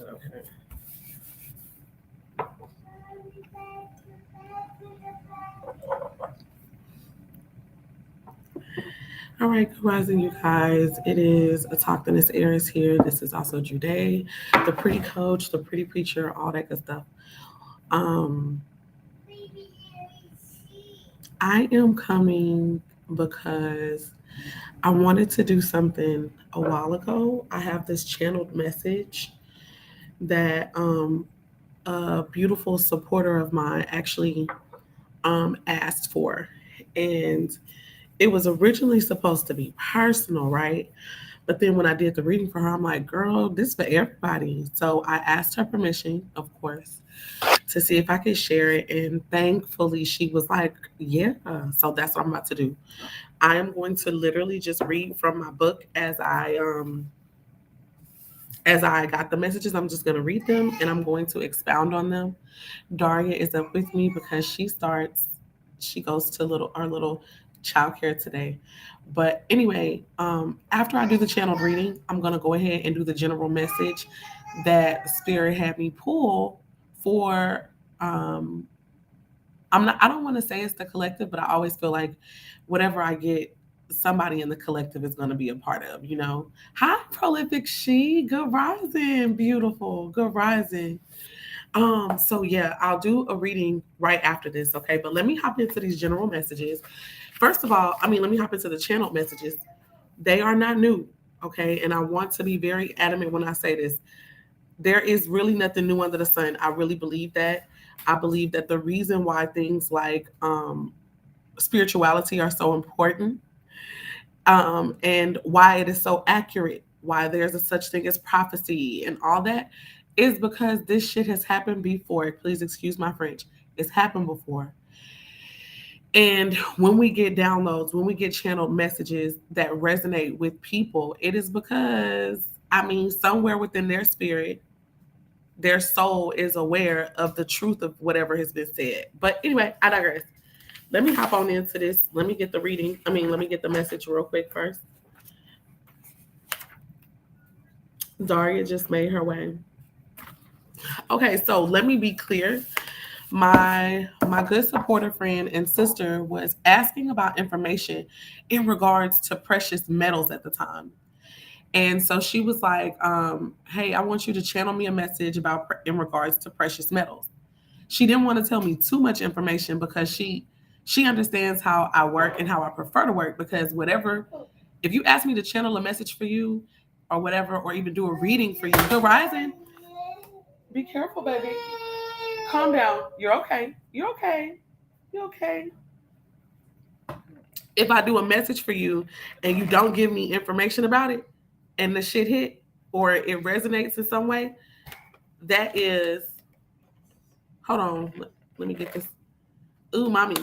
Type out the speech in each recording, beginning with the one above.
Okay. All right, good rising, you guys. It is a talk in this Aries here. This is also Jude, the pretty coach, the pretty preacher, all that good stuff. Um, I am coming because I wanted to do something a while ago. I have this channeled message that a beautiful supporter of mine actually asked for. And it was originally supposed to be personal, right? But then when I did the reading for her, I'm like, girl, this is for everybody. So I asked her permission, of course, to see if I could share it. And thankfully, she was like, yeah. So that's what I'm about to do. I am going to literally just read from my book as I got the messages. I'm just going to read them and I'm going to expound on them. Daria is up with me because she goes to our little childcare today. But anyway, after I do the channeled reading, I'm going to go ahead and do the general message that Spirit had me pull for. I don't want to say it's the collective, but I always feel like whatever I get, somebody in the collective is going to be a part of, you know. Hi, prolific she. Good rising, beautiful. Good rising. So yeah, I'll do a reading right after this, okay? But let me hop into these general messages. First of all, let me hop into the channel messages. They are not new, okay? And I want to be very adamant when I say this. There is really nothing new under the sun. I really believe that. I believe that the reason why things like spirituality are so important, and why it is so accurate, why there's a such thing as prophecy and all that, is because this shit has happened before. Please excuse my French. It's happened before. And when we get downloads, when we get channeled messages that resonate with people, it is because, somewhere within their spirit, their soul is aware of the truth of whatever has been said. But anyway, I digress. Let me hop on into this. Let me get the reading. Let me get the message real quick first. Daria just made her way. Okay, so let me be clear. My good supporter friend and sister was asking about information in regards to precious metals at the time. And so she was like, hey, I want you to channel me a message about in regards to precious metals. She didn't want to tell me too much information because she understands how I work and how I prefer to work, because whatever, if you ask me to channel a message for you or whatever, or even do a reading for you, good rising. Be careful, baby. Calm down. You're okay. You're okay. You're okay. If I do a message for you and you don't give me information about it and the shit hit or it resonates in some way, that is, hold on. Let me get this. Ooh, mommy.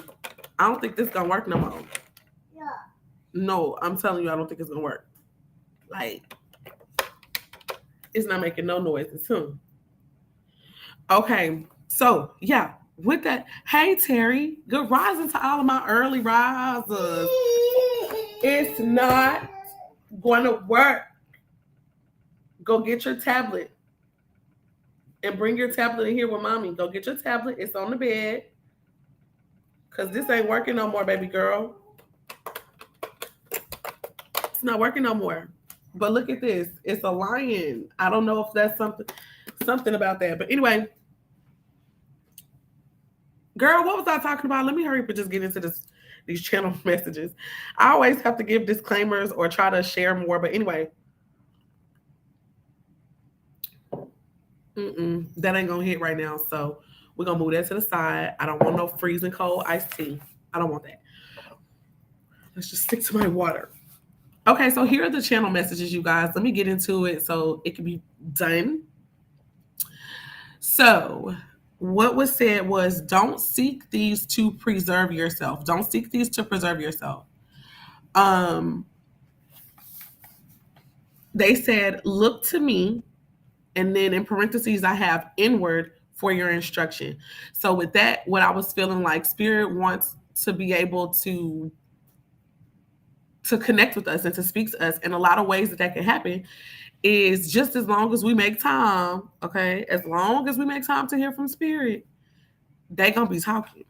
I don't think this is gonna work no more. Yeah. No, I'm telling you, I don't think it's gonna work. Like, it's not making no noise. It's soon. Okay, so yeah, with that, hey Terry, good rising to all of my early risers. It's not gonna work. Go get your tablet and bring your tablet in here with mommy. Go get your tablet. It's on the bed. Cause this ain't working no more, baby girl. It's not working no more. But look at this. It's a lion. I don't know if that's something about that. But anyway, girl, what was I talking about? Let me hurry up and just get into these channel messages. I always have to give disclaimers or try to share more. But anyway, that ain't gonna hit right now. So we're gonna move that to the side. I don't want no freezing cold iced tea. I don't want that. Let's just stick to my water. Okay, so here are the channel messages, you guys. Let me get into it so it can be done. So what was said was, don't seek these to preserve yourself. Don't seek these to preserve yourself. They said, look to me, and then in parentheses I have inward for your instruction. So with that, what I was feeling like, Spirit wants to be able to to connect with us and to speak to us. And a lot of ways that can happen is just as long as we make time, okay? As long as we make time to hear from Spirit, they're going to be talking.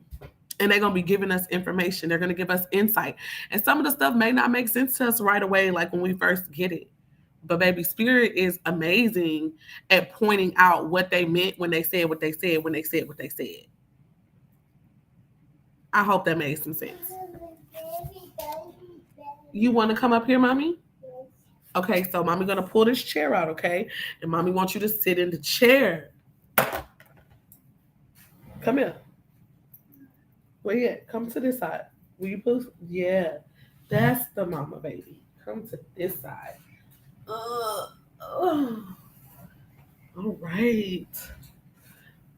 And they're going to be giving us information. They're going to give us insight. And some of the stuff may not make sense to us right away, like when we first get it. But baby, Spirit is amazing at pointing out what they meant when they said what they said, when they said what they said. I hope that made some sense. You want to come up here, Mommy? Okay, so Mommy going to pull this chair out, okay? And Mommy wants you to sit in the chair. Come here. Where you at? Come to this side. Will you push? Yeah. That's the mama, baby. Come to this side. All right.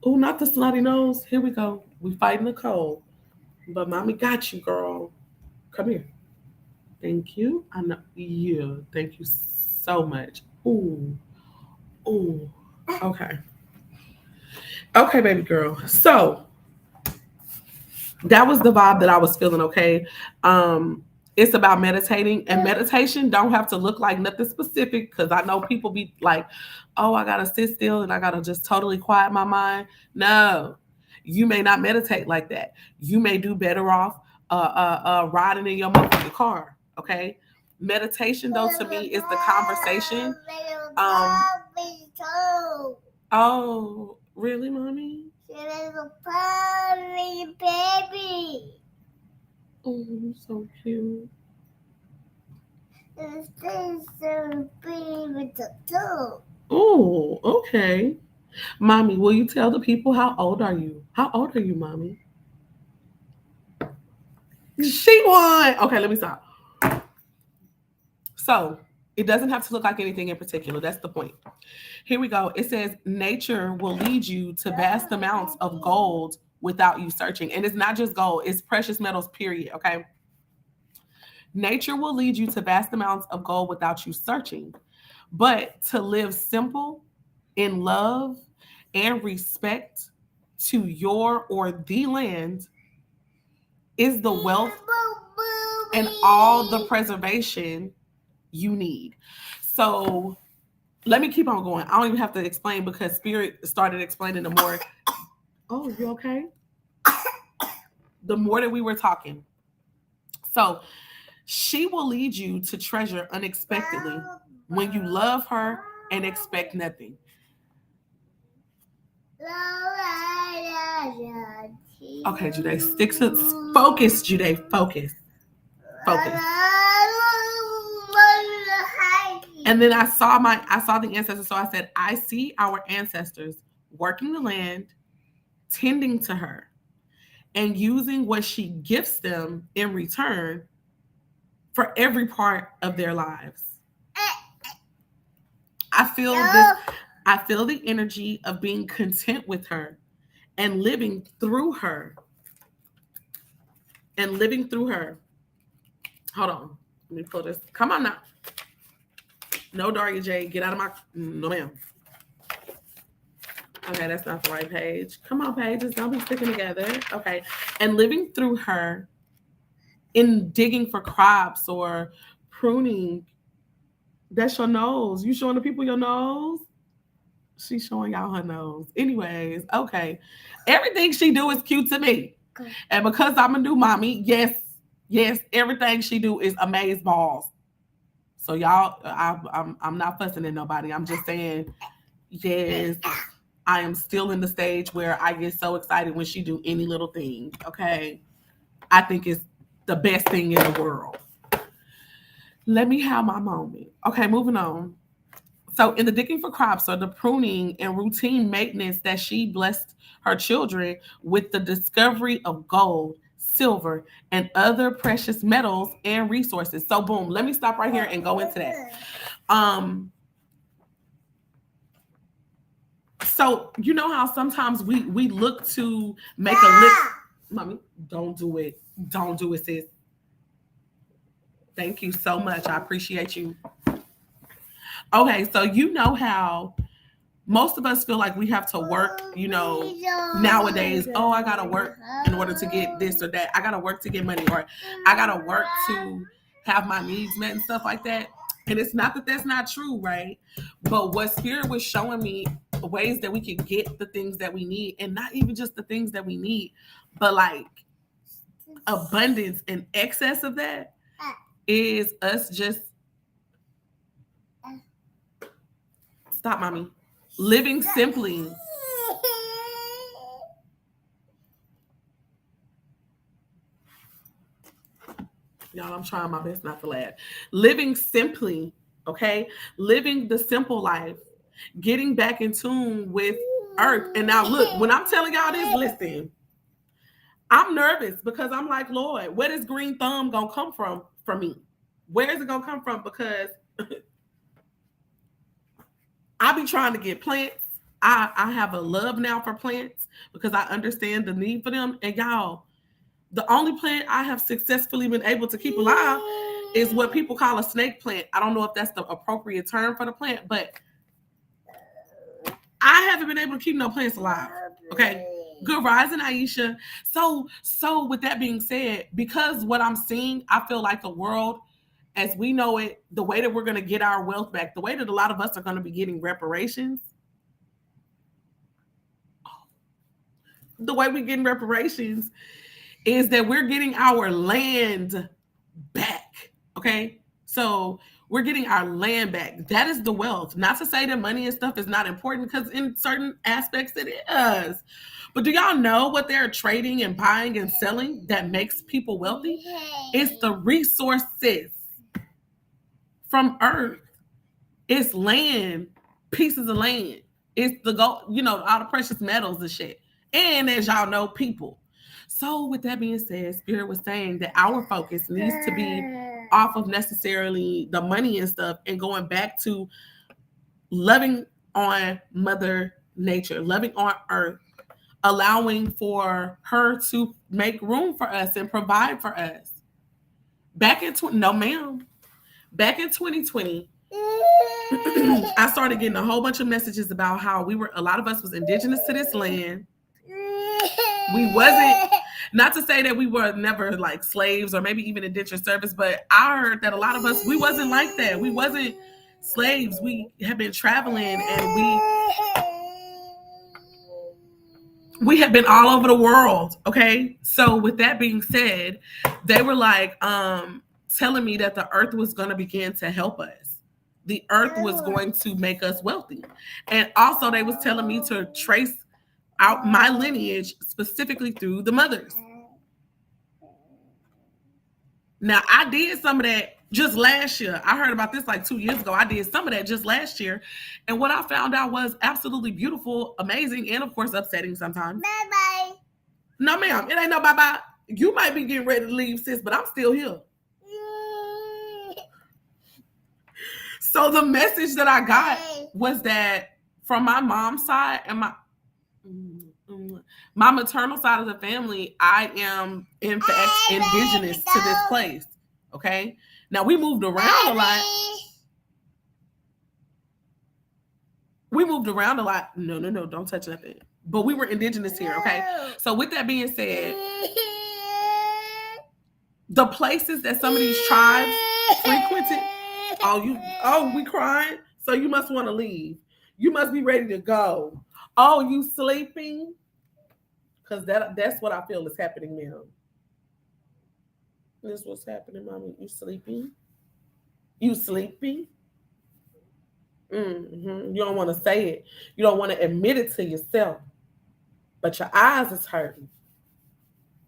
Oh, not the snotty nose. Here we go. We fighting the cold. But Mommy got you, girl. Come here. Thank you. I know. Yeah. Thank you so much. Ooh. Ooh. Okay. Okay, baby girl. So that was the vibe that I was feeling, okay? It's about meditating, and meditation don't have to look like nothing specific, because I know people be like, oh, I got to sit still and I got to just totally quiet my mind. No, you may not meditate like that. You may do better off riding in your motherfucking car, okay? Meditation, though, to me is the conversation. Oh, really, Mommy? Baby. Oh, you're so cute. Oh, okay. Mommy, will you tell the people how old are you? How old are you, Mommy? She won. Okay, let me stop. So it doesn't have to look like anything in particular. That's the point. Here we go. It says nature will lead you to vast amounts of gold without you searching. And it's not just gold, it's precious metals, period. Okay. Nature will lead you to vast amounts of gold without you searching. But to live simple in love and respect to your or the land is the wealth and all the preservation you need. So let me keep on going. I don't even have to explain, because Spirit started explaining the more. Oh, you okay? The more that we were talking. So she will lead you to treasure unexpectedly when you love her and expect nothing. Okay, Jude, stick to focus, Jude, focus. Focus. And then I saw the ancestors. So I said, I see our ancestors working the land, tending to her, and using what she gifts them in return for every part of their lives. I feel the energy of being content with her and living through her. Hold on. Let me pull this. Come on now. No, Daria J. Get out of my... No, ma'am. Okay, that's not the right page. Come on, pages. Don't be sticking together. Okay. And living through her in digging for crops or pruning. That's your nose. You showing the people your nose? She's showing y'all her nose. Anyways, okay. Everything she do is cute to me. Okay. And because I'm a new mommy, yes, everything she do is amaze balls. So y'all, I'm not fussing at nobody. I'm just saying, yes, I am still in the stage where I get so excited when she do any little thing. Okay, I think it's the best thing in the world. Let me have my moment. Okay, moving on. So in the digging for crops or the pruning and routine maintenance that she blessed her children with the discovery of gold, silver, and other precious metals and resources. So boom, let me stop right here and go into that. So you know how sometimes we look to make a list. Mommy, don't do it. Don't do it, sis. Thank you so much. I appreciate you. Okay, so you know how most of us feel like we have to work, nowadays. Oh, I got to work in order to get this or that. I got to work to get money, or I got to work to have my needs met and stuff like that. And it's not that that's not true, right? But what Spirit was showing me ways that we could get the things that we need, and not even just the things that we need, but like abundance and excess of that is us just stop, mommy. Living simply. Y'all, I'm trying my best not to laugh. Living simply, okay? Living the simple life. Getting back in tune with earth. And now look, when I'm telling y'all this, listen, I'm nervous because I'm like, Lord, where is green thumb gonna come from for me? Where is it gonna come from? Because I be trying to get plants. I have a love now for plants because I understand the need for them. And y'all, the only plant I have successfully been able to keep alive is what people call a snake plant. I don't know if that's the appropriate term for the plant, but I haven't been able to keep no plants alive. Okay. Good rising, Aisha. So with that being said, because what I'm seeing, I feel like the world as we know it, the way that we're going to get our wealth back, the way that a lot of us are going to be getting reparations, the way we're getting reparations is that we're getting our land back. Okay. So we're getting our land back. That is the wealth. Not to say that money and stuff is not important, because in certain aspects it is. But do y'all know what they're trading and buying and selling that makes people wealthy? It's the resources from earth. It's land, pieces of land. It's the gold, all the precious metals and shit. And as y'all know, people. So with that being said, Spirit was saying that our focus needs to be off of necessarily the money and stuff and going back to loving on Mother Nature, loving on earth, allowing for her to make room for us and provide for us. Back in 2020, I started getting a whole bunch of messages about how a lot of us was indigenous to this land. We wasn't, not to say that we were never like slaves or maybe even indentured service, but I heard that a lot of us, we wasn't like that. We wasn't slaves. We have been traveling and we have been all over the world. Okay. So with that being said, they were like, telling me that the earth was going to begin to help us. The earth was going to make us wealthy. And also they was telling me to trace out my lineage specifically through the mothers. Now, I did some of that just last year. I heard about this like 2 years ago. I did some of that just last year. And what I found out was absolutely beautiful, amazing, and of course upsetting sometimes. Bye-bye. No, ma'am. It ain't no bye-bye. You might be getting ready to leave, sis, but I'm still here. So the message that I got was that from my mom's side and my maternal side of the family, I am in fact indigenous to this place. Okay. Now we moved around a lot. No, don't touch nothing. But we were indigenous here. Okay. So with that being said, the places that some of these tribes frequented. We crying? So you must want to leave. You must be ready to go. Oh, you sleeping? Because that's what I feel is happening now. This what's happening, mommy. You sleeping? You sleepy? You don't want to say it. You don't want to admit it to yourself. But your eyes is hurting.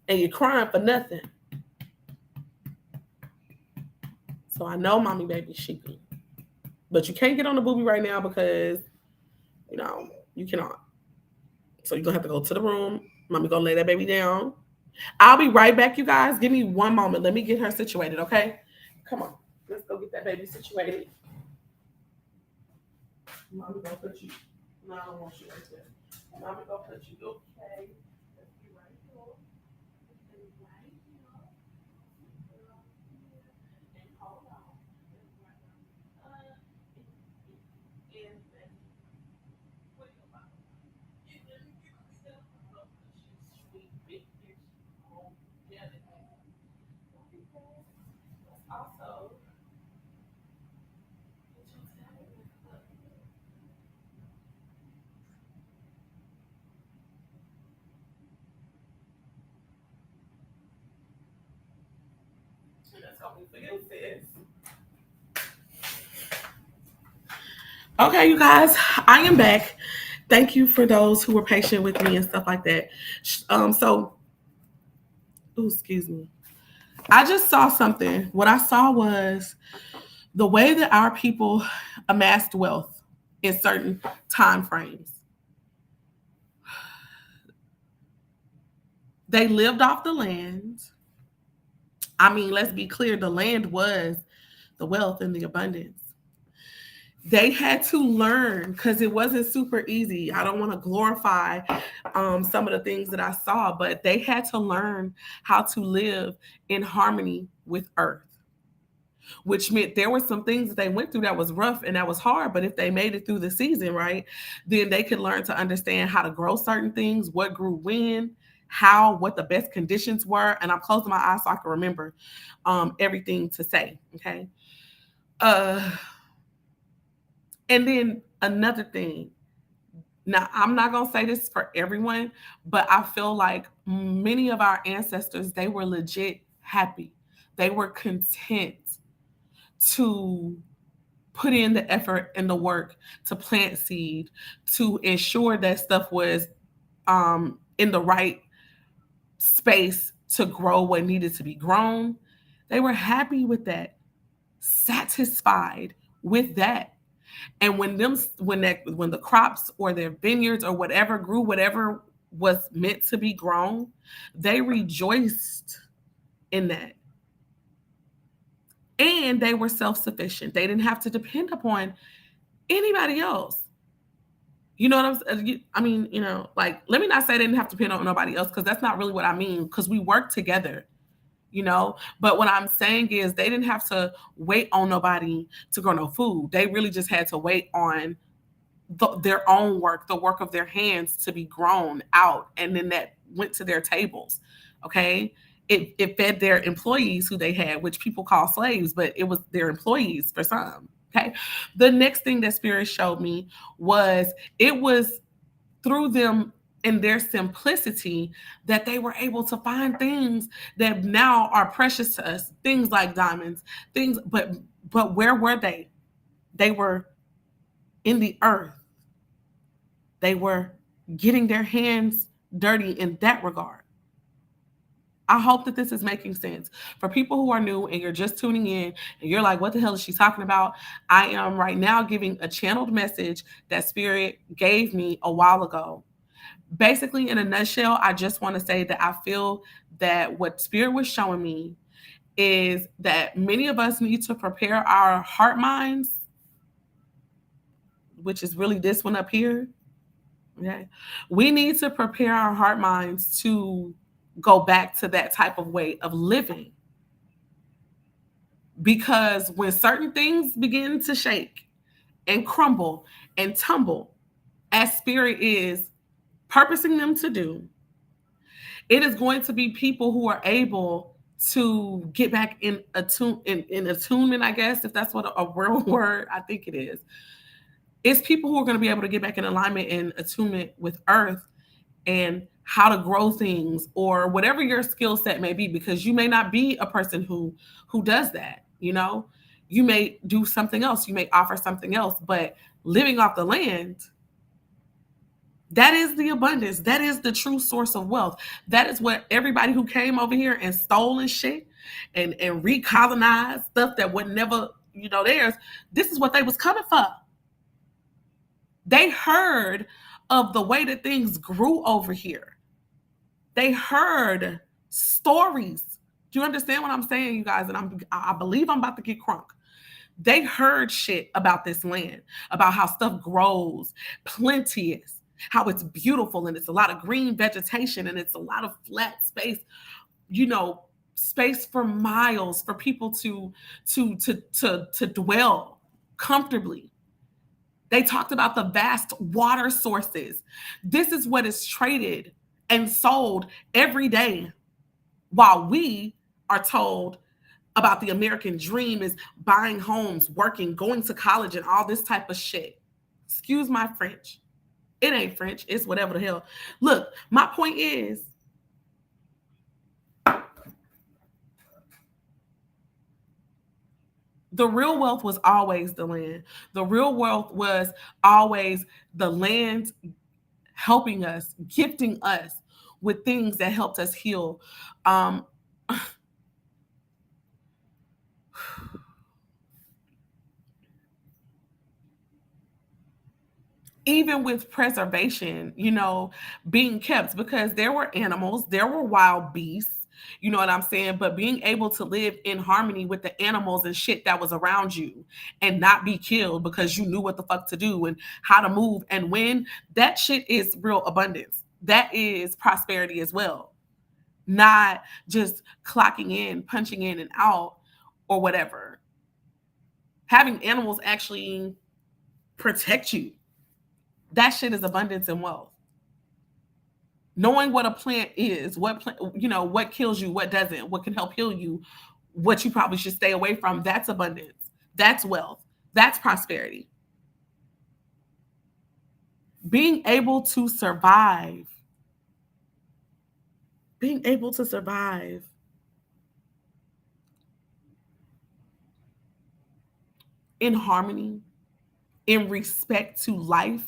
And you're crying for nothing. So I know mommy baby sheepy. But you can't get on the booby right now because, you cannot. So you're going to have to go to the room. Mommy going to lay that baby down. I'll be right back, you guys. Give me one moment. Let me get her situated, okay? Come on. Let's go get that baby situated. Mommy going to put you. No, I don't want you right there. Mommy going to put you. Okay. Let's be right here. And hold on. me for you, sis. Okay, you guys, I am back. Thank you for those who were patient with me and stuff like that. Excuse me. I just saw something. What I saw was the way that our people amassed wealth in certain time frames. They lived off the land. I mean, let's be clear, the land was the wealth and the abundance. They had to learn because it wasn't super easy. I don't want to glorify some of the things that I saw, but they had to learn how to live in harmony with earth, which meant there were some things that they went through that was rough and that was hard. But if they made it through the season, right, then they could learn to understand how to grow certain things, what grew when, what the best conditions were. And I'm closing my eyes so I can remember everything to say. Okay. And then another thing. Now, I'm not going to say this for everyone, but I feel like many of our ancestors, they were legit happy. They were content to put in the effort and the work to plant seed, to ensure that stuff was in the right space to grow what needed to be grown. They were happy with that, satisfied with that. And when the crops or their vineyards or whatever grew, whatever was meant to be grown, they rejoiced in that. And they were self-sufficient. They didn't have to depend upon anybody else. You know what I'm saying? I mean, like, let me not say they didn't have to depend on nobody else, because that's not really what I mean, because we work together. But what I'm saying is they didn't have to wait on nobody to grow no food. They really just had to wait on their own work, the work of their hands to be grown out. And then that went to their tables. Okay. It fed their employees who they had, which people call slaves, but it was their employees for some. Okay. The next thing that Spirit showed me was it was through them in their simplicity that they were able to find things that now are precious to us, things like diamonds, things, but where were they? They were in the earth. They were getting their hands dirty in that regard. I hope that this is making sense. For people who are new and you're just tuning in and you're like, what the hell is she talking about? I am right now giving a channeled message that Spirit gave me a while ago. Basically, in a nutshell, I just want to say that I feel that what Spirit was showing me is that many of us need to prepare our heart minds, which is really this one up here. Okay. We need to prepare our heart minds to go back to that type of way of living. Because when certain things begin to shake and crumble and tumble, as Spirit is purposing them to do, it is going to be people who are able to get back in attunement, I guess, if that's what a real word I think it is. It's people who are going to be able to get back in alignment and attunement with earth and how to grow things, or whatever your skill set may be, because you may not be a person who does that. You may do something else. You may offer something else, but living off the land, that is the abundance. That is the true source of wealth. That is what everybody who came over here and stole and shit and recolonized stuff that would never, theirs. This is what they was coming for. They heard of the way that things grew over here. They heard stories. Do you understand what I'm saying, you guys? And I believe I'm about to get crunk. They heard shit about this land, about how stuff grows, plenteous, how it's beautiful, and it's a lot of green vegetation, and it's a lot of flat space, space for miles for people to dwell comfortably. They talked about the vast water sources. This is what is traded and sold every day, while we are told about the American dream is buying homes, working, going to college, and all this type of shit. Excuse my French. It ain't French. It's whatever the hell. Look, my point is, The real wealth was always the land. The real wealth was always the land helping us, gifting us with things that helped us heal. Um, Even with preservation, being kept, because there were animals, there were wild beasts, you know what I'm saying? But being able to live in harmony with the animals and shit that was around you and not be killed because you knew what the fuck to do and how to move and when, that shit is real abundance. That is prosperity as well. Not just clocking in, punching in and out or whatever. Having animals actually protect you. That shit is abundance and wealth. Knowing what a plant is, what kills you, what doesn't, what can help heal you, what you probably should stay away from, that's abundance. That's wealth. That's prosperity. Being able to survive. Being able to survive. In harmony, in respect to life.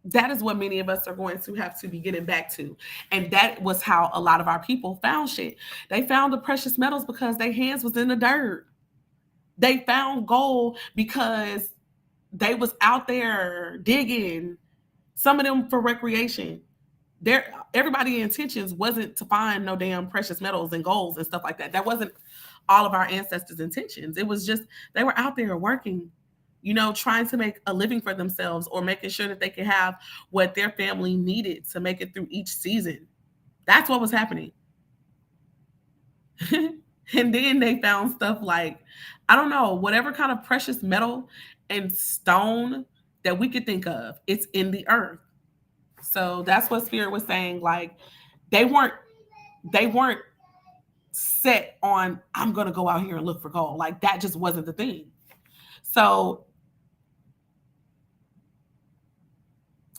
That is what many of us are going to have to be getting back to. And that was how a lot of our people found shit. They found the precious metals because their hands was in the dirt. They found gold because they was out there digging, some of them for recreation. Everybody's intentions wasn't to find no damn precious metals and golds and stuff like that. That wasn't all of our ancestors' intentions. It was just they were out there working, trying to make a living for themselves or making sure that they could have what their family needed to make it through each season. That's what was happening. And then they found stuff like, I don't know, whatever kind of precious metal and stone that we could think of, it's in the earth. So that's what Spirit was saying. Like, they weren't set on, I'm gonna go out here and look for gold. Like, that just wasn't the thing. So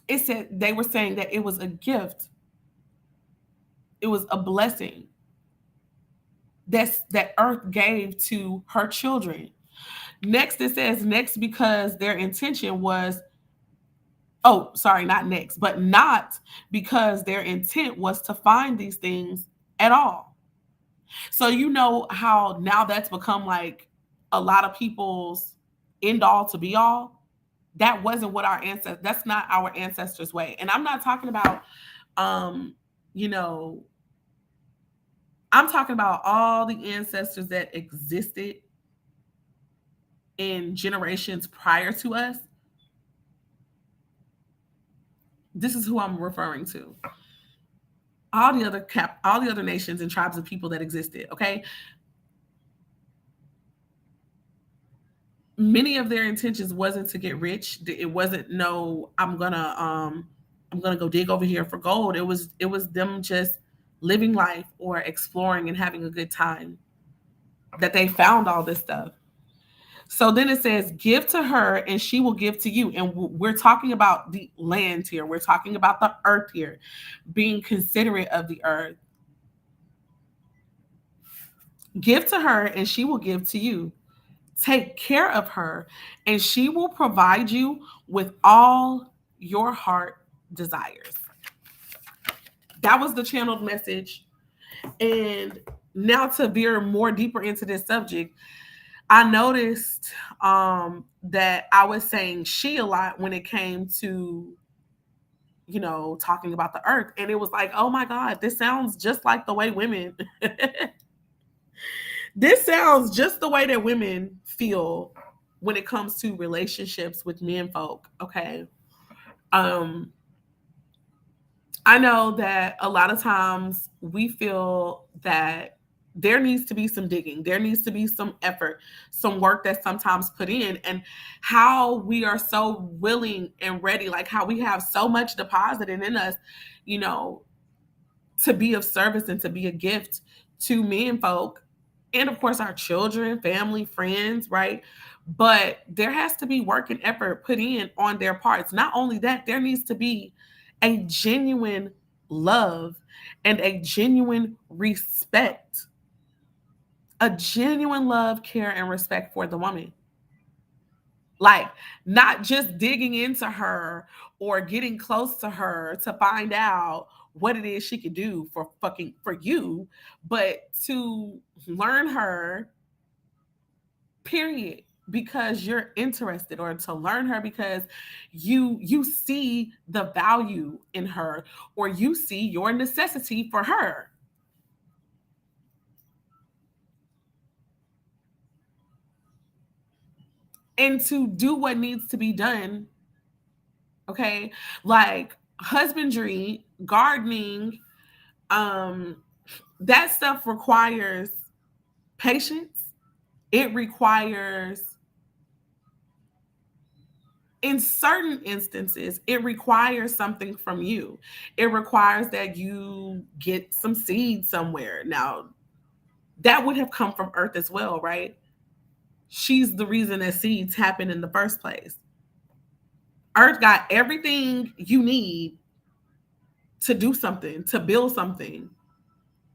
they were saying that it was a gift. It was a blessing that earth gave to her children. Next, it says next because their intention was, not because their intent was to find these things at all. So you know how now that's become like a lot of people's end all to be all. That wasn't what that's not our ancestors' way. And I'm not talking about, I'm talking about all the ancestors that existed in generations prior to us. This is who I'm referring to. All the other nations and tribes of people that existed, okay? Many of their intentions wasn't to get rich. It wasn't I'm gonna go dig over here for gold. It was them just living life or exploring and having a good time that they found all this stuff. So then it says, give to her and she will give to you. And we're talking about the land here. We're talking about the earth here, being considerate of the earth. Give to her and she will give to you. Take care of her and she will provide you with all your heart desires. That was the channeled message. And now to veer more deeper into this subject, I noticed that I was saying she a lot when it came to, talking about the earth. And it was like, oh my God, this sounds just like the way women, this sounds just the way that women feel when it comes to relationships with men folk. Okay. I know that a lot of times we feel that there needs to be some digging. There needs to be some effort, some work that's sometimes put in, and how we are so willing and ready, like how we have so much deposited in us, to be of service and to be a gift to men folk. And of course, our children, family, friends, right? But there has to be work and effort put in on their parts. Not only that, there needs to be a genuine love, and a genuine respect. A genuine love, care, and respect for the woman. Like, not just digging into her or getting close to her to find out what it is she could do for you, but to learn her, period, because you're interested, or to learn her because you see the value in her, or you see your necessity for her. And to do what needs to be done, okay? Like husbandry, gardening, um that stuff requires patience. It requires, in certain instances, it requires something from you. It requires that you get some seed somewhere. Now, that would have come from Earth as well, right? She's the reason that seeds happen in the first place. Earth got everything you need to do something, to build something.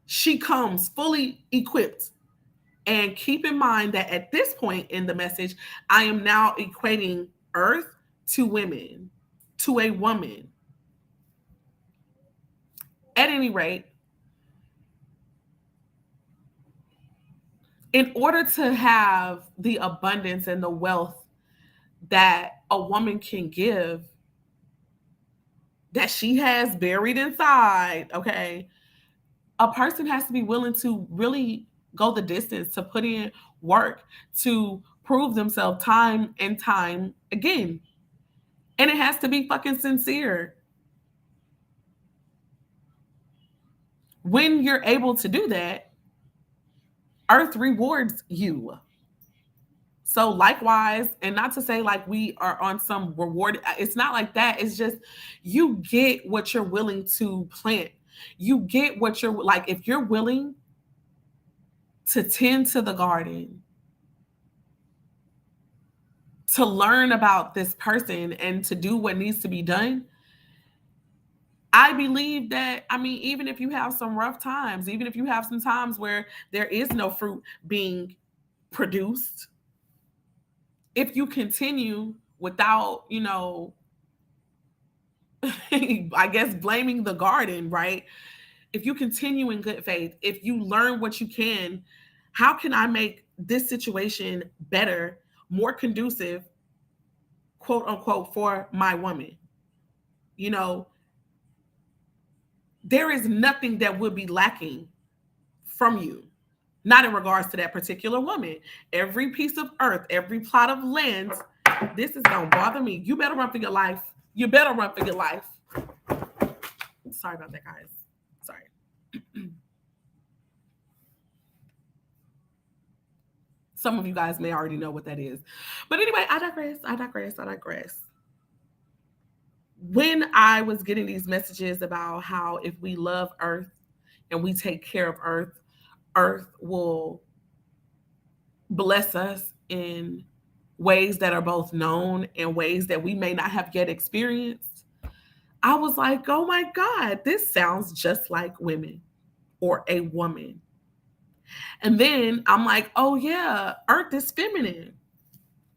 She comes fully equipped. And keep in mind that at this point in the message, I am now equating Earth to women, to a woman. At any rate, in order to have the abundance and the wealth that a woman can give, that she has buried inside, okay, a person has to be willing to really go the distance, to put in work, to prove themselves time and time again. And it has to be fucking sincere. When you're able to do that, Earth rewards you. So likewise, and not to say like we are on some reward, it's not like that. It's just you get what you're willing to plant. You get what you're like. If you're willing to tend to the garden, to learn about this person and to do what needs to be done, I believe that, I mean, even if you have some rough times, even if you have some times where there is no fruit being produced, if you continue without, I guess blaming the garden, right? If you continue in good faith, if you learn what you can, how can I make this situation better, more conducive, quote unquote, for my woman? You know, there is nothing that would be lacking from you. Not in regards to that particular woman. Every piece of earth, every plot of land, this is gonna bother me. You better run for your life. You better run for your life. Sorry about that, guys. Sorry. Some of you guys may already know what that is. But anyway, I digress. When I was getting these messages about how if we love Earth and we take care of Earth, Earth will bless us in ways that are both known and ways that we may not have yet experienced, I was like, oh my God, this sounds just like women or a woman. And then I'm like, oh yeah, Earth is feminine.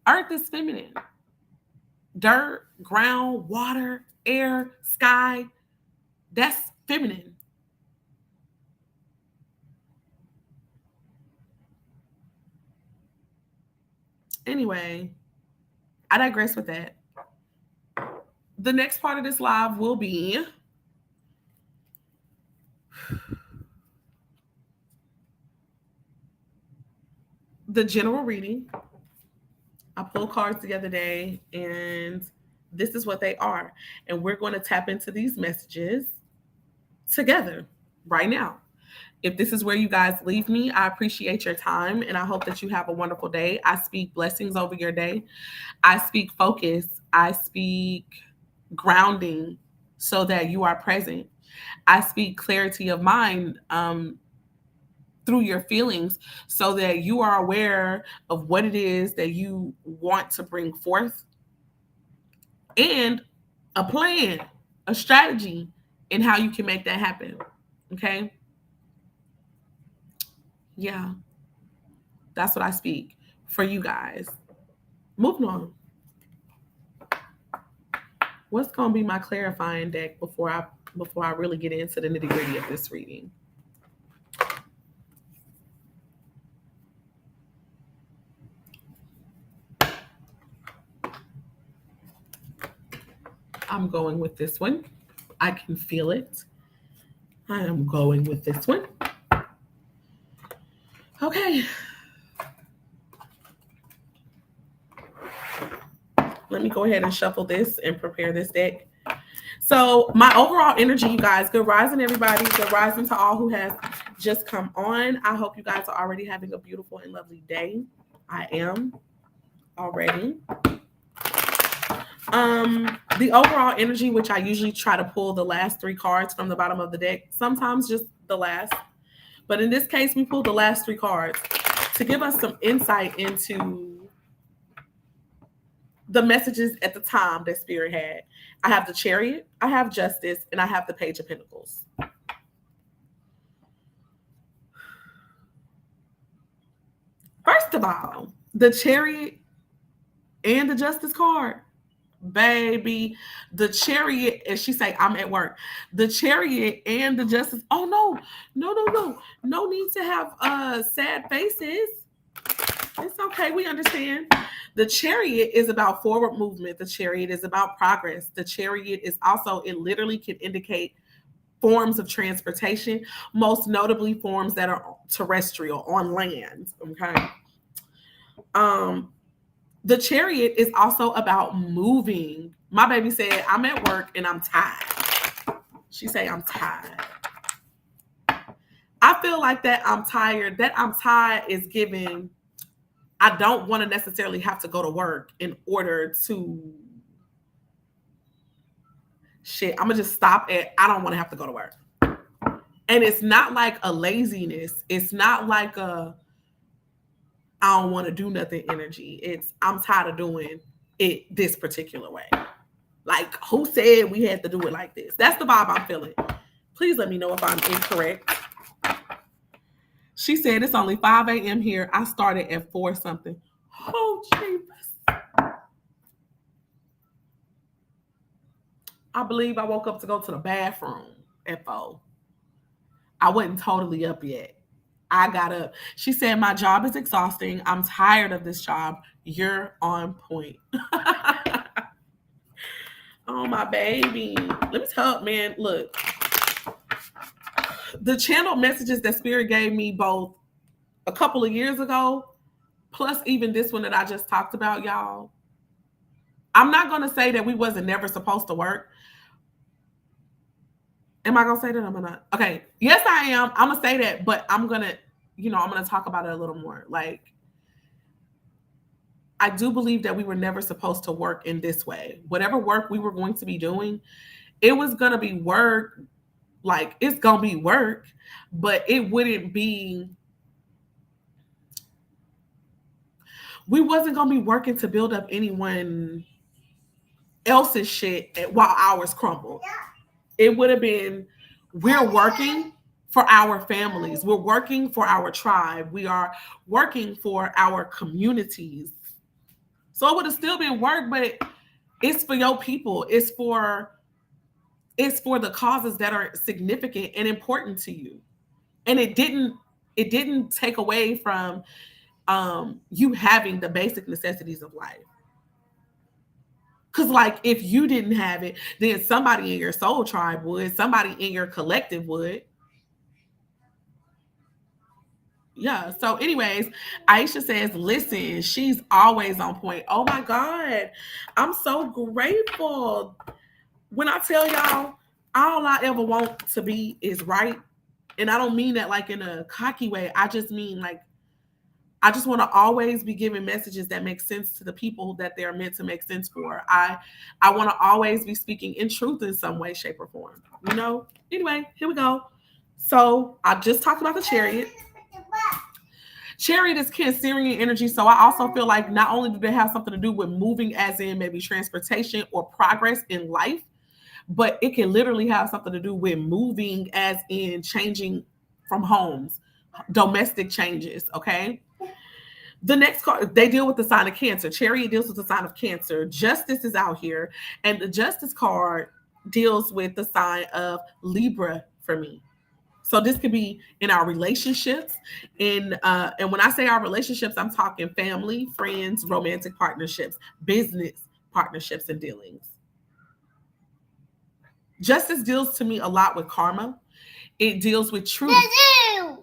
Earth is feminine. Dirt, ground, water, air, sky, that's feminine. Anyway, I digress with that. The next part of this live will be the general reading. I pulled cards the other day, and this is what they are. And we're going to tap into these messages together right now. If this is where you guys leave me, I appreciate your time, and I hope that you have a wonderful day. I speak blessings over your day. I speak focus. I speak grounding so that you are present. I speak clarity of mind through your feelings so that you are aware of what it is that you want to bring forth, and a plan, a strategy and how you can make that happen. Okay? Yeah. That's what I speak for you guys. Moving on. What's going to be my clarifying deck before I really get into the nitty-gritty of this reading? I'm going with this one. I can feel it. I am going with this one. Okay. Let me go ahead and shuffle this and prepare this deck. So my overall energy, you guys, good rising, everybody. Good rising to all who has just come on. I hope you guys are already having a beautiful and lovely day. I am already. The overall energy, which I usually try to pull the last 3 cards from the bottom of the deck, sometimes just the last. But in this case, we pulled the last 3 cards to give us some insight into the messages at the time that Spirit had. I have the Chariot, I have Justice, and I have the Page of Pentacles. First of all, the Chariot and the Justice card. Baby, the Chariot, and she say, I'm at work. The Chariot and the Justice. Oh, no need to have sad faces. It's okay, we understand. The Chariot is about forward movement. The Chariot is about progress. The Chariot is also, it literally can indicate forms of transportation, most notably forms that are terrestrial, on land. Okay. The Chariot is also about moving. My baby said, I'm at work and I'm tired. She say, I'm tired. I feel like that I'm tired. That I'm tired is giving, I don't want to necessarily have to go to work in order to, I'm going to just stop at, I don't want to have to go to work. And it's not like a laziness. It's not like a, I don't want to do nothing energy. It's, I'm tired of doing it this particular way. Like, who said we had to do it like this? That's the vibe I'm feeling. Please let me know if I'm incorrect. She said it's only 5 a.m. here. I started at 4 something. Oh, Jesus. I believe I woke up to go to the bathroom at 4. I wasn't totally up yet. I got up. She said, my job is exhausting. I'm tired of this job. You're on point. Oh, my baby. Let me tell you, man, look. The channel messages that Spirit gave me both a couple of years ago, plus even this one that I just talked about, y'all. I'm not going to say that we wasn't never supposed to work. Am I going to say that? I'm not. Okay. Yes, I am. I'm going to say that, but I'm going to, I'm going to talk about it a little more. Like, I do believe that we were never supposed to work in this way. Whatever work we were going to be doing, it was going to be work. Like, it's going to be work, but it wouldn't be, we wasn't going to be working to build up anyone else's shit while ours crumbled. It would have been, we're working for our families. We're working for our tribe. We are working for our communities. So it would have still been work, but it's for your people. It's for the causes that are significant and important to you. And it didn't take away from you having the basic necessities of life. Because, like, if you didn't have it, then somebody in your soul tribe would. Somebody in your collective would. Yeah. So anyways, Aisha says, listen, she's always on point. Oh, my God. I'm so grateful. When I tell y'all, all I ever want to be is right. And I don't mean that like in a cocky way. I just mean like, I just want to always be giving messages that make sense to the people that they're meant to make sense for. I want to always be speaking in truth in some way, shape, or form. Anyway, here we go. So I just talked about the Chariot. Chariot is Cancerian energy. So I also feel like not only do they have something to do with moving, as in maybe transportation or progress in life, but it can literally have something to do with moving, as in changing from homes, domestic changes. Okay. The next card, they deal with the sign of Cancer. Chariot deals with the sign of Cancer. Justice is out here. And the Justice card deals with the sign of Libra for me. So this could be in our relationships, and when I say our relationships, I'm talking family, friends, romantic partnerships, business partnerships, and dealings. Justice deals to me a lot with karma. It deals with truth.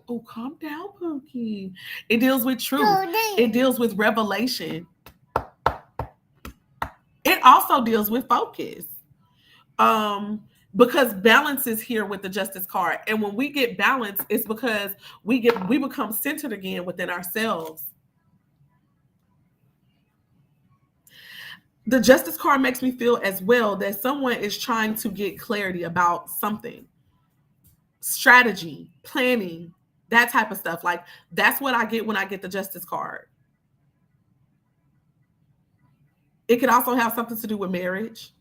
Oh, calm down, Pookie. It deals with truth. It deals with revelation. It also deals with focus. Because balance is here with the Justice card. And when we get balance, it's because we become centered again within ourselves. The Justice card makes me feel as well that someone is trying to get clarity about something. Strategy, planning, that type of stuff. Like, that's what I get when I get the Justice card. It could also have something to do with marriage,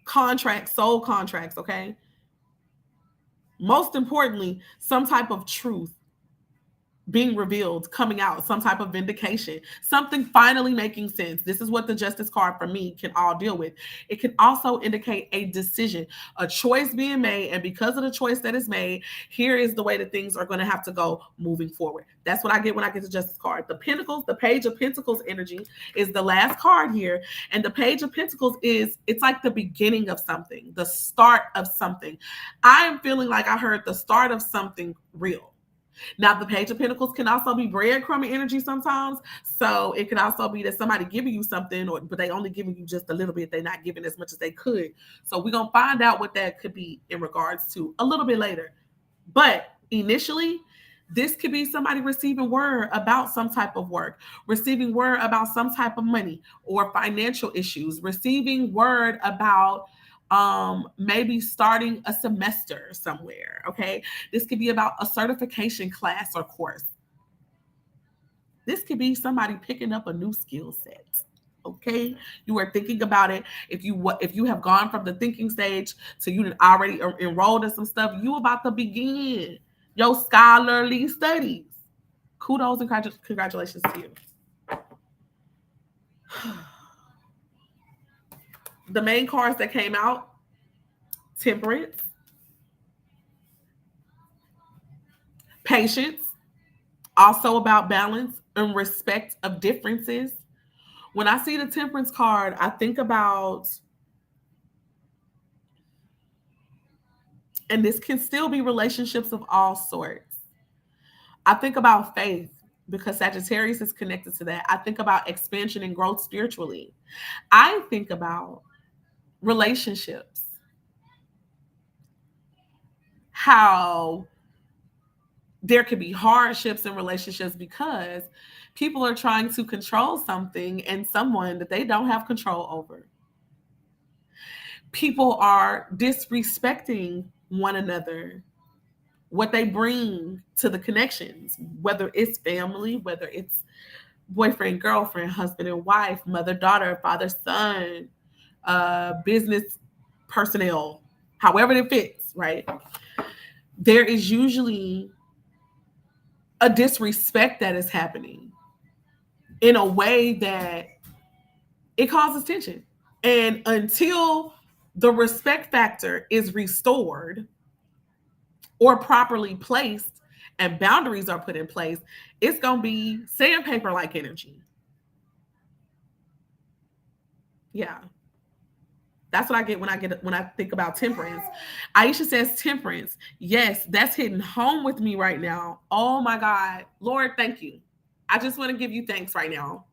contracts, soul contracts, okay? Most importantly, some type of truth being revealed, coming out, some type of vindication, something finally making sense. This is what the Justice card for me can all deal with. It can also indicate a decision, a choice being made, and because of the choice that is made, here is the way that things are going to have to go moving forward. That's what I get when I get the Justice card. The Pentacles, the Page of Pentacles energy is the last card here, and the Page of Pentacles it's like the beginning of something, the start of something. I am feeling like I heard the start of something real. Now, the Page of Pentacles can also be breadcrumb energy sometimes. So it can also be that somebody giving you something, but they only giving you just a little bit. They're not giving as much as they could. So we're going to find out what that could be in regards to a little bit later. But initially, this could be somebody receiving word about some type of work, receiving word about some type of money or financial issues, receiving word about maybe starting a semester somewhere. Okay, this could be about a certification class or course. This could be somebody picking up a new skill set. Okay, you are thinking about it. If you have gone from the thinking stage to you already enrolled in some stuff, you about to begin your scholarly studies. Kudos and congratulations to you. The main cards that came out: Temperance, Patience, also about balance and respect of differences. When I see the Temperance card, I think about, and this can still be relationships of all sorts. I think about faith because Sagittarius is connected to that. I think about expansion and growth spiritually. I think about relationships, how there could be hardships in relationships because people are trying to control something and someone that they don't have control over. People are disrespecting one another, what they bring to the connections, whether it's family, whether it's boyfriend, girlfriend, husband and wife, mother, daughter, father, son, business personnel, however it fits, right? There is usually a disrespect that is happening in a way that it causes tension. And until the respect factor is restored or properly placed and boundaries are put in place, it's going to be sandpaper like energy. Yeah. That's what I get when I think about temperance. Aisha says temperance. Yes, that's hitting home with me right now. Oh my God. Lord, thank you. I just want to give you thanks right now.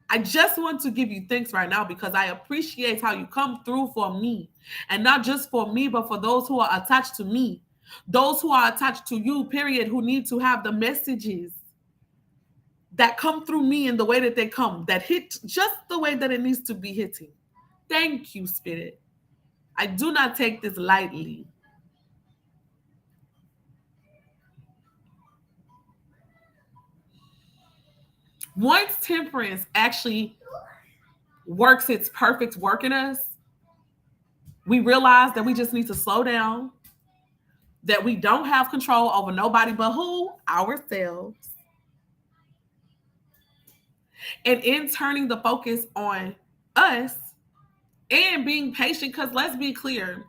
I just want to give you thanks right now because I appreciate how you come through for me. And not just for me, but for those who are attached to me. Those who are attached to you, period, who need to have the messages that come through me in the way that they come, that hit just the way that it needs to be hitting. Thank you, Spirit. I do not take this lightly. Once temperance actually works its perfect work in us, we realize that we just need to slow down, that we don't have control over nobody but who? Ourselves. And in turning the focus on us and being patient, because let's be clear,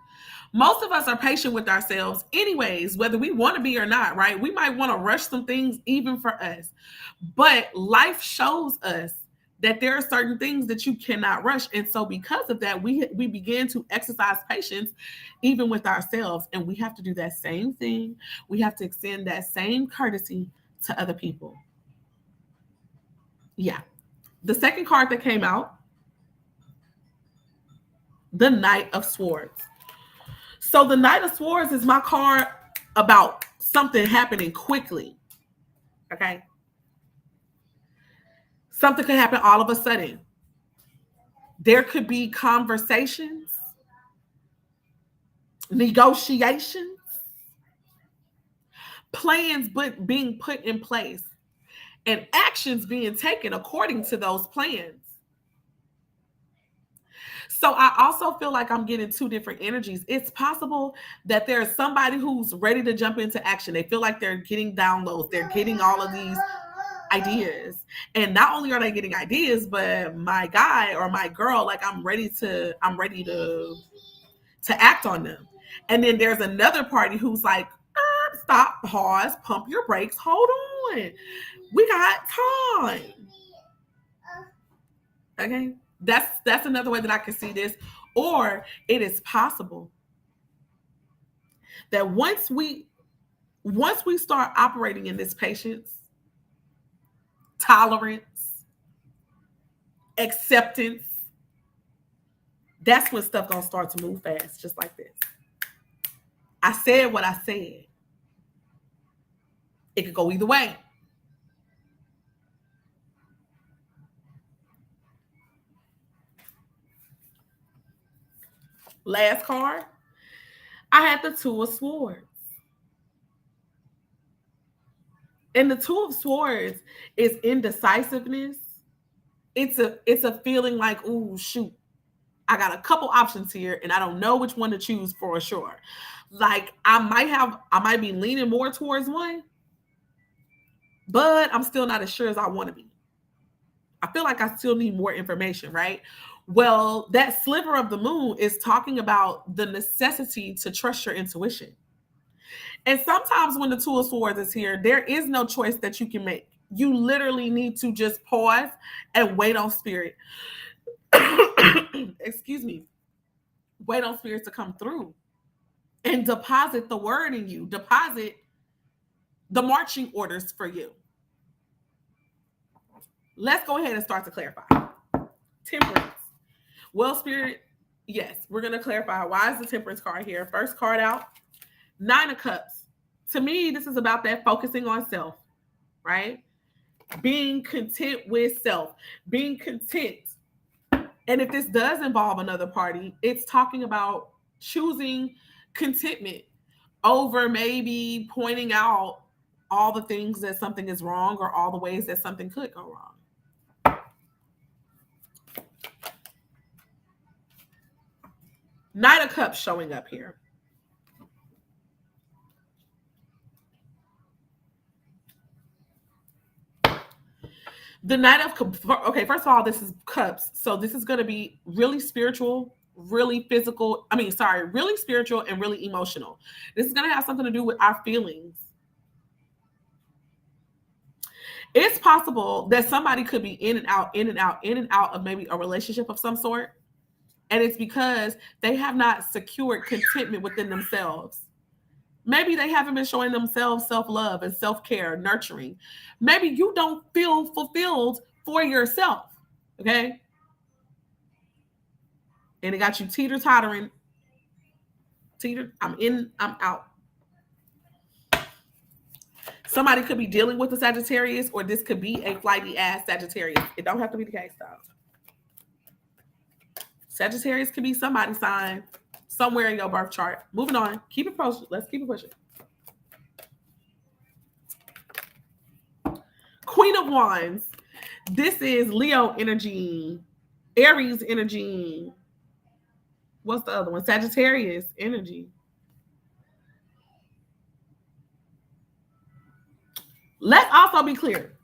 most of us are patient with ourselves anyways, whether we want to be or not, right? We might want to rush some things even for us. But life shows us that there are certain things that you cannot rush. And so because of that, we begin to exercise patience even with ourselves. And we have to do that same thing. We have to extend that same courtesy to other people. Yeah. The second card that came out, the Knight of Swords. So the Knight of Swords is my card about something happening quickly. Okay. Something could happen all of a sudden. There could be conversations, negotiations, plans being put in place, and actions being taken according to those plans. So I also feel like I'm getting two different energies. It's possible that there's somebody who's ready to jump into action. They feel like they're getting downloads. They're getting all of these ideas. And not only are they getting ideas, but my guy or my girl, like I'm ready to act on them. And then there's another party who's like, stop, pause, pump your brakes, hold on. We got time. Okay. That's another way that I can see this. Or it is possible that once we start operating in this patience, tolerance, acceptance, that's when stuff gonna start to move fast, just like this. I said what I said. It could go either way. Last card, I had the Two of Swords. And the Two of Swords is indecisiveness. It's a feeling like, ooh, shoot, I got a couple options here and I don't know which one to choose for sure. Like I might be leaning more towards one, but I'm still not as sure as I want to be. I feel like I still need more information, right? Well, that sliver of the moon is talking about the necessity to trust your intuition. And sometimes when the Two of Swords is here, there is no choice that you can make. You literally need to just pause and wait on spirit. Excuse me. Wait on spirit to come through and deposit the word in you, deposit the marching orders for you. Let's go ahead and start to clarify. Temperance. Well, spirit, yes, we're going to clarify. Why is the Temperance card here? First card out, Nine of Cups. To me, this is about that focusing on self, right? Being content with self, being content. And if this does involve another party, it's talking about choosing contentment over maybe pointing out all the things that something is wrong or all the ways that something could go wrong. Knight of Cups showing up here. The Knight of Cups. Okay, first of all, this is Cups. So this is going to be really spiritual, really physical. Really spiritual and really emotional. This is going to have something to do with our feelings. It's possible that somebody could be in and out of maybe a relationship of some sort. And it's because they have not secured contentment within themselves. Maybe they haven't been showing themselves self-love and self-care, nurturing. Maybe you don't feel fulfilled for yourself, okay? And it got you teeter-tottering. I'm in, I'm out. Somebody could be dealing with a Sagittarius, or this could be a flighty ass Sagittarius. It don't have to be the case, though. Sagittarius could be somebody's sign somewhere in your birth chart. Moving on. Keep it pushing. Let's keep it pushing. Queen of Wands. This is Leo energy. Aries energy. What's the other one? Sagittarius energy. Let's also be clear.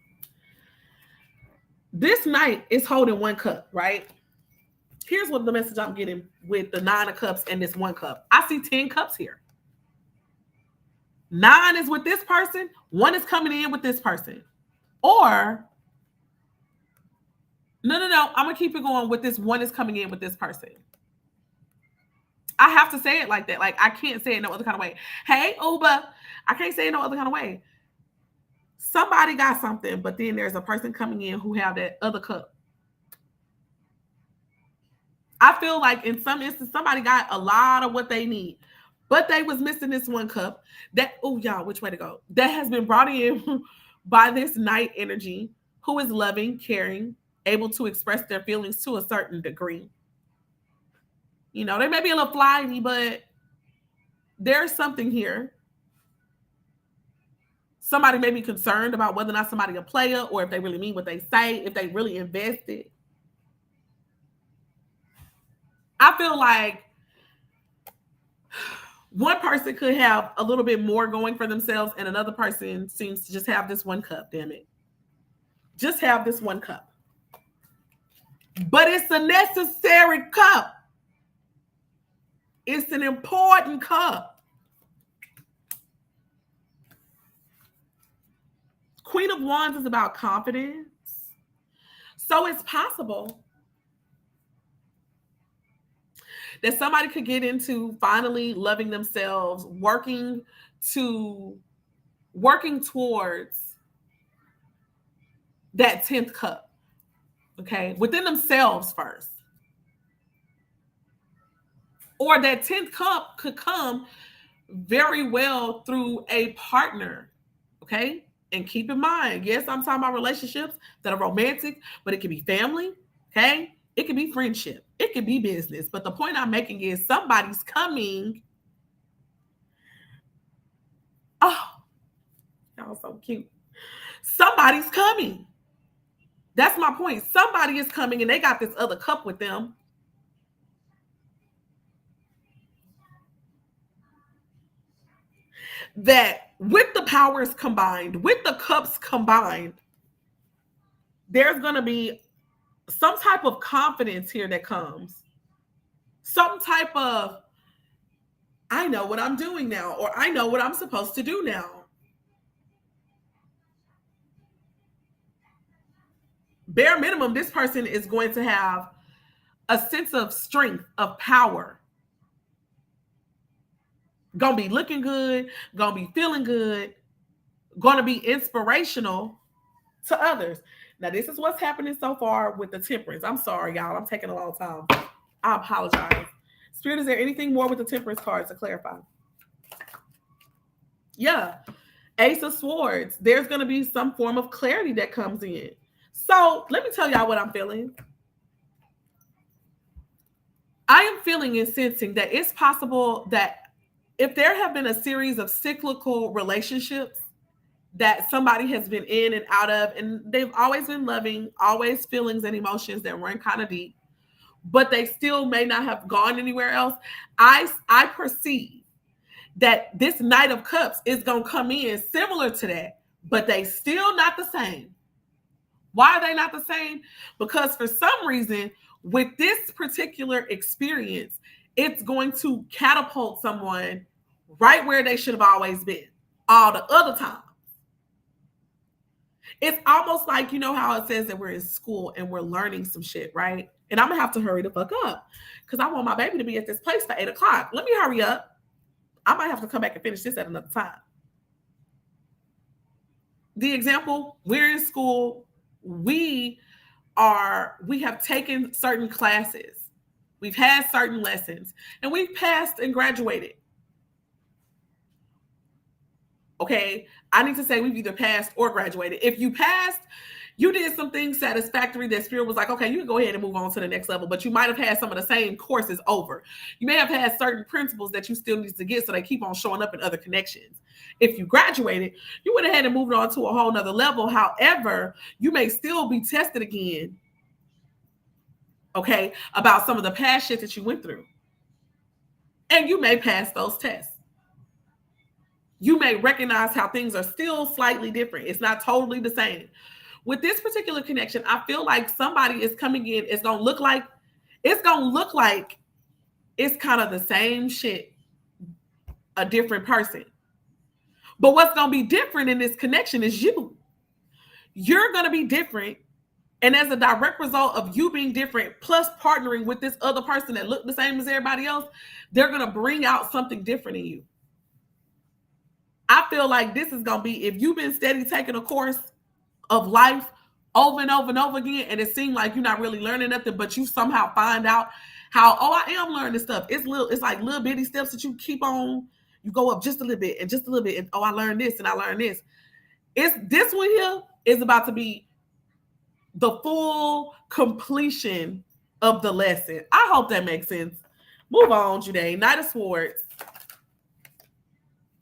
This knight is holding one cup, right? Here's what the message I'm getting with the 9 of cups and this 1 cup. I see 10 cups here. 9 is with this person. 1 is coming in with this person. Or, no. I'm going to keep it going with this 1 is coming in with this person. I have to say it like that. Like, I can't say it no other kind of way. Hey, Uber, I can't say it no other kind of way. Somebody got something, but then there's a person coming in who have that other cup. I feel like in some instances, somebody got a lot of what they need, but they was missing this 1 cup. That, oh, y'all, which way to go? That has been brought in by this night energy who is loving, caring, able to express their feelings to a certain degree. You know, they may be a little flighty, but there's something here. Somebody may be concerned about whether or not somebody a player or if they really mean what they say, if they really invested. I feel like one person could have a little bit more going for themselves and another person seems to just have this 1 cup, damn it. Just have this 1 cup. But it's a necessary cup. It's an important cup. Queen of Wands is about confidence. So it's possible that somebody could get into finally loving themselves, working towards that 10th cup, okay, within themselves first. Or that 10th cup could come very well through a partner, okay? And keep in mind, yes, I'm talking about relationships that are romantic, but it can be family, okay? It can be friendship. It can be business. But the point I'm making is somebody's coming. Oh, that was so cute. Somebody's coming. That's my point. Somebody is coming and they got this other cup with them. That with the powers combined, with the cups combined, there's going to be some type of confidence here that comes. Some type of, I know what I'm doing now, or I know what I'm supposed to do now. Bare minimum, this person is going to have a sense of strength, of power. Gonna be looking good, gonna be feeling good, gonna be inspirational to others. Now, this is what's happening so far with the Temperance. I'm sorry, y'all. I'm taking a long time. I apologize. Spirit, is there anything more with the Temperance cards to clarify? Yeah. Ace of Swords. There's going to be some form of clarity that comes in. So let me tell y'all what I'm feeling. I am feeling and sensing that it's possible that if there have been a series of cyclical relationships that somebody has been in and out of, and they've always been loving, always feelings and emotions that run kind of deep, but they still may not have gone anywhere else. I perceive that this Knight of Cups is going to come in similar to that, but they still not the same. Why are they not the same? Because for some reason, with this particular experience, it's going to catapult someone right where they should have always been all the other times. It's almost like, you know how it says that we're in school and we're learning some shit, right? And I'm going to have to hurry the fuck up because I want my baby to be at this place for 8 o'clock. Let me hurry up. I might have to come back and finish this at another time. The example, we're in school. We have taken certain classes. We've had certain lessons and we've passed and graduated. Okay, I need to say we've either passed or graduated. If you passed, you did some things satisfactory that Spirit was like, okay, you can go ahead and move on to the next level, but you might have had some of the same courses over. You may have had certain principles that you still need to get so they keep on showing up in other connections. If you graduated, you would have had to move on to a whole nother level. However, you may still be tested again okay, about some of the past shit that you went through. And you may pass those tests. You may recognize how things are still slightly different. It's not totally the same. With this particular connection, I feel like somebody is coming in. It's gonna look like it's kind of the same shit, a different person. But what's gonna be different in this connection is you. You're gonna be different. And as a direct result of you being different, plus partnering with this other person that looked the same as everybody else, they're gonna bring out something different in you. I feel like this is gonna be, if you've been steady taking a course of life over and over and over again, and it seemed like you're not really learning nothing, but you somehow find out how, oh, I am learning stuff. It's like little bitty steps that you keep on. You go up just a little bit and just a little bit, and oh, I learned this and I learned this. It's this one here is about to be the full completion of the lesson. I hope that makes sense. Move on, Jude. Knight of Swords.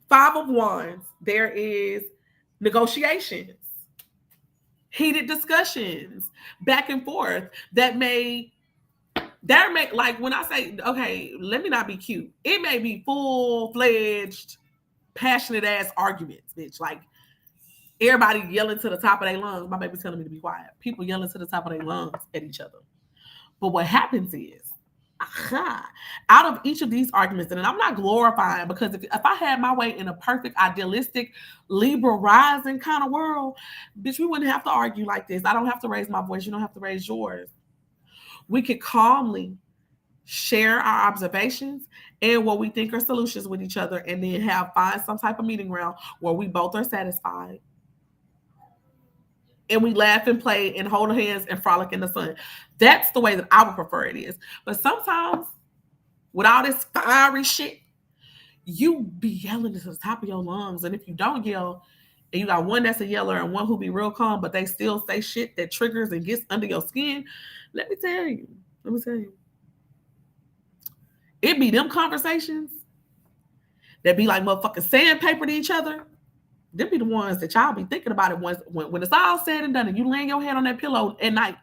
5 of Wands. There is negotiations, heated discussions, back and forth that may, like when I say, okay, let me not be cute. It may be full-fledged, passionate ass arguments, bitch. Like everybody yelling to the top of their lungs. My baby's telling me to be quiet. People yelling to the top of their lungs at each other. But what happens is, out of each of these arguments, and I'm not glorifying, because if I had my way in a perfect, idealistic, Libra rising kind of world, bitch, we wouldn't have to argue like this. I don't have to raise my voice. You don't have to raise yours. We could calmly share our observations and what we think are solutions with each other, and then find some type of meeting ground where we both are satisfied. And we laugh and play and hold hands and frolic in the sun. That's the way that I would prefer it is. But sometimes, with all this fiery shit, you be yelling to the top of your lungs. And if you don't yell, and you got one that's a yeller and one who be real calm, but they still say shit that triggers and gets under your skin, let me tell you. It be them conversations that be like motherfucking sandpaper to each other. Them be the ones that y'all be thinking about it when it's all said and done, and you laying your head on that pillow at night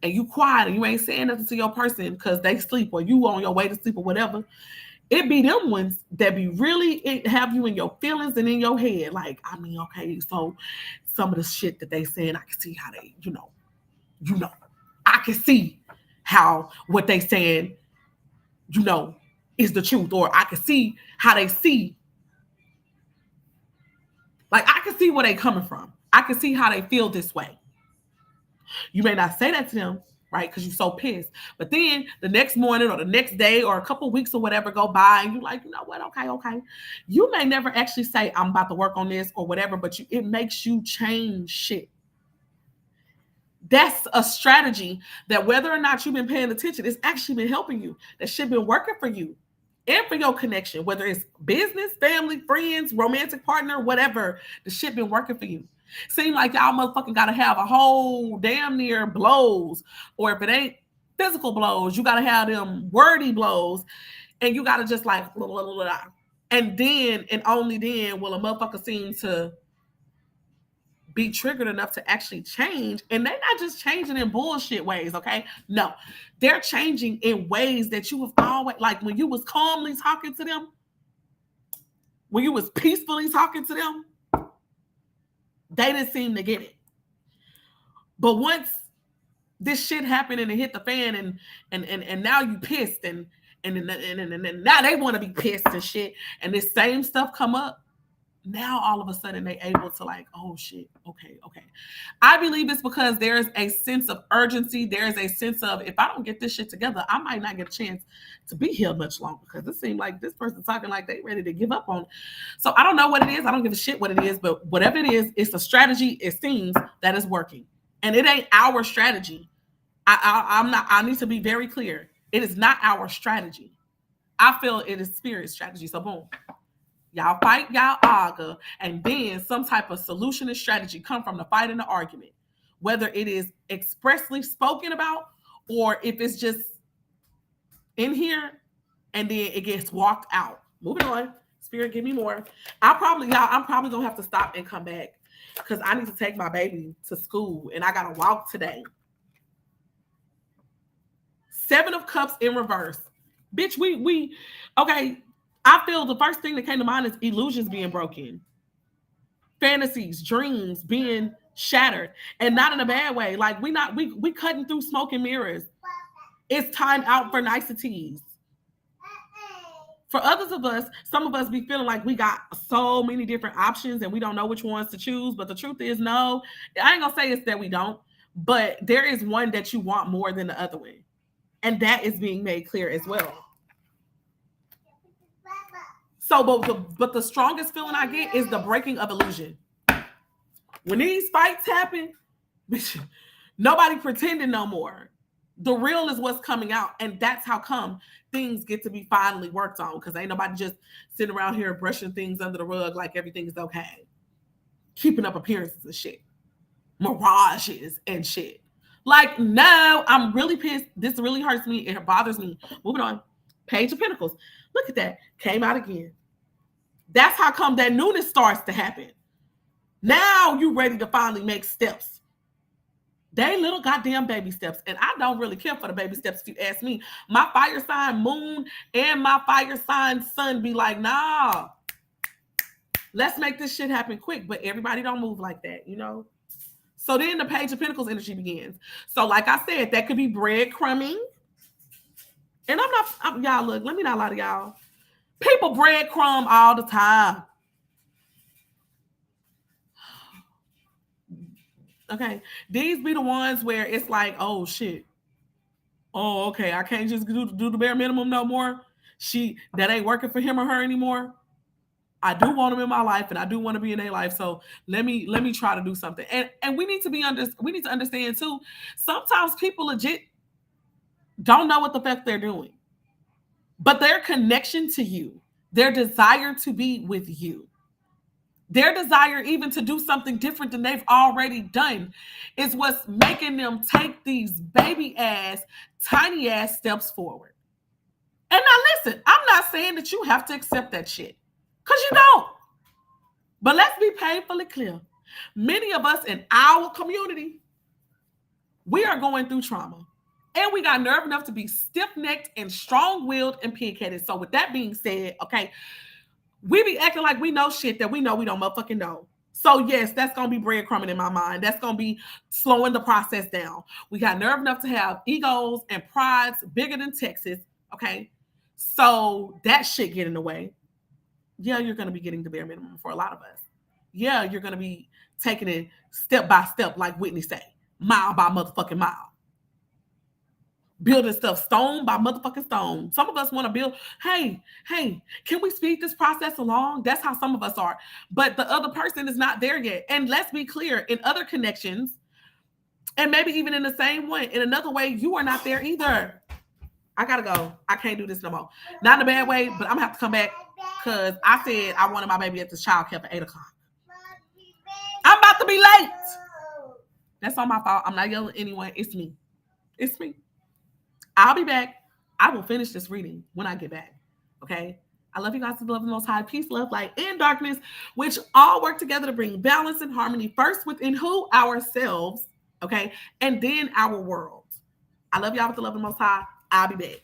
and you quiet and you ain't saying nothing to your person because they sleep or you on your way to sleep or whatever. It be them ones that be really have you in your feelings and in your head. Like, I mean, okay, so some of the shit that they saying, I can see how they, I can see how what they saying, is the truth, or I can see how they see. Like, I can see where they coming from. I can see how they feel this way. You may not say that to them, right? Because you're so pissed. But then the next morning or the next day or a couple weeks or whatever go by and you're like, you know what? Okay. You may never actually say, I'm about to work on this or whatever, but it makes you change shit. That's a strategy that whether or not you've been paying attention, it's actually been helping you. That shit been working for you. And for your connection, whether it's business, family, friends, romantic partner, whatever, the shit been working for you. Seem like y'all motherfucking gotta have a whole damn near blows, or if it ain't physical blows, you gotta have them wordy blows, and you gotta just like blah, blah, blah, blah. And then and only then will a motherfucker seem to be triggered enough to actually change. And they're not just changing in bullshit ways, okay? No, they're changing in ways that you have always, like when you was calmly talking to them, when you was peacefully talking to them, they didn't seem to get it. But once this shit happened and it hit the fan and now you pissed and now they want to be pissed and shit, and this same stuff come up, now all of a sudden they able to like, oh shit, okay. I believe it's because there's a sense of urgency. There's a sense of, if I don't get this shit together, I might not get a chance to be here much longer, because it seems like this person's talking like they ready to give up on it. So I don't know what it is. I don't give a shit what it is, but whatever it is, it's a strategy, it seems, that is working. And it ain't our strategy. I need to be very clear. It is not our strategy. I feel it is spirit strategy. So boom. Y'all fight, y'all argue, and then some type of solution and strategy come from the fight and the argument. Whether it is expressly spoken about or if it's just in here and then it gets walked out. Moving on. Spirit, give me more. I'm probably gonna have to stop and come back because I need to take my baby to school and I gotta walk today. Seven of Cups in reverse. Bitch, okay. I feel the first thing that came to mind is illusions being broken, fantasies, dreams being shattered, and not in a bad way. Like we cutting through smoke and mirrors. It's time out for niceties. For others of us, some of us be feeling like we got so many different options and we don't know which ones to choose. But the truth is, no, I ain't gonna say it's that we don't, but there is one that you want more than the other one. And that is being made clear as well. So, but the strongest feeling I get is the breaking of illusion. When these fights happen, nobody pretending no more. The real is what's coming out. And that's how come things get to be finally worked on. Because ain't nobody just sitting around here brushing things under the rug like everything's okay. Keeping up appearances and shit. Mirages and shit. Like, no, I'm really pissed. This really hurts me. It bothers me. Moving on. Page of Pentacles. Look at that. Came out again. That's how come that newness starts to happen. Now you ready to finally make steps. They little goddamn baby steps. And I don't really care for the baby steps if you ask me. My fire sign moon and my fire sign sun be like, nah, let's make this shit happen quick. But everybody don't move like that, you know? So then the Page of Pentacles energy begins. So like I said, that could be breadcrumbing. And y'all look, let me not lie to y'all. People breadcrumb all the time. Okay. These be the ones where it's like, oh shit. Oh, okay. I can't just do the bare minimum no more. That ain't working for him or her anymore. I do want them in my life and I do want to be in their life. So let me try to do something. And we need to understand too. Sometimes people legit don't know what the fuck they're doing. But their connection to you, their desire to be with you, their desire even to do something different than they've already done is what's making them take these baby ass, tiny ass steps forward. And now listen, I'm not saying that you have to accept that shit, because you don't. But let's be painfully clear. Many of us in our community, we are going through trauma. And we got nerve enough to be stiff-necked and strong-willed and pig-headed. So with that being said, okay, we be acting like we know shit that we know we don't motherfucking know. So yes, that's going to be breadcrumbing in my mind. That's going to be slowing the process down. We got nerve enough to have egos and prides bigger than Texas, okay? So that shit get in the way. Yeah, you're going to be getting the bare minimum for a lot of us. Yeah, you're going to be taking it step by step, like Whitney say, mile by motherfucking mile. Building stuff stone by motherfucking stone. Some of us want to build, hey, can we speed this process along? That's how some of us are. But the other person is not there yet. And let's be clear, in other connections, and maybe even in the same one, in another way, you are not there either. I gotta go. I can't do this no more. Not in a bad way, but I'm gonna have to come back because I said I wanted my baby at the childcare for 8 o'clock. I'm about to be late. That's not my fault. I'm not yelling at anyone. It's me. It's me. I'll be back. I will finish this reading when I get back. Okay? I love you guys with the love of the Most High. Peace, love, light, and darkness, which all work together to bring balance and harmony first within who? Ourselves. Okay? And then our world. I love y'all with the love of the Most High. I'll be back.